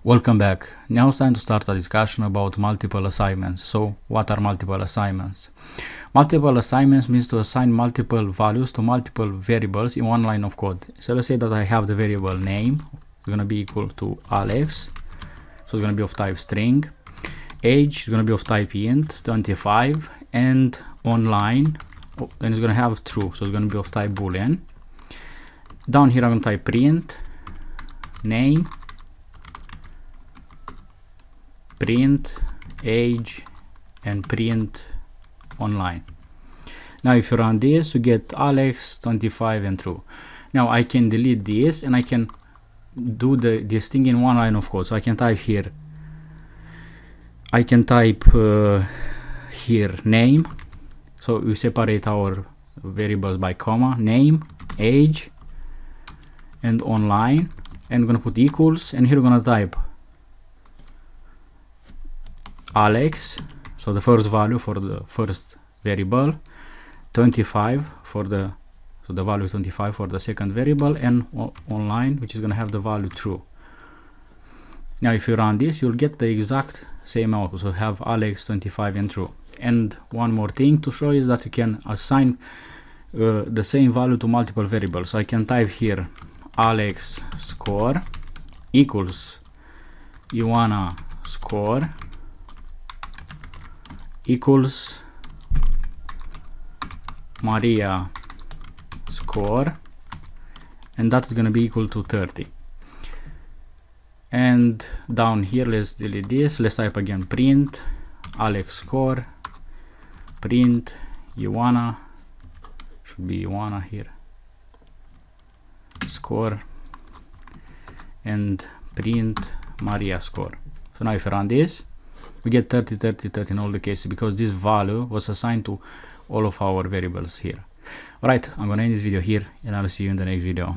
Welcome back. Now it's time to start a discussion about multiple assignments. So what are multiple assignments? Multiple assignments means to assign multiple values to multiple variables in one line of code. So let's say that I have the variable name, it's going to be equal to Alex, so it's going to be of type string. Age is going to be of type int, 25, and online, and it's going to have true, so it's going to be of type boolean. Down here I'm going to type print name, print age, and print online. Now if you run this, you get Alex, 25, and true. Now I can delete this and I can do this thing in one line of code. So I can type here, I can type here name, so we separate our variables by comma, name, age, and online, and we're gonna put equals, and here we're gonna type Alex, so the first value for the first variable, 25 for the, so the value is 25 for the second variable, and online, which is going to have the value true. Now if you run this, you'll get the exact same output, so have Alex, 25, and true. And one more thing to show is that you can assign the same value to multiple variables. So I can type here Alex score equals Ioana score equals Maria score, and that is going to be equal to 30. And down here, let's delete this, let's type again print Alex score, print Ioana, should be Ioana here, score, and print Maria score. So now if I run this, we get 30, 30, 30 in all the cases, because this value was assigned to all of our variables here. Alright, I'm gonna end this video here, and I'll see you in the next video.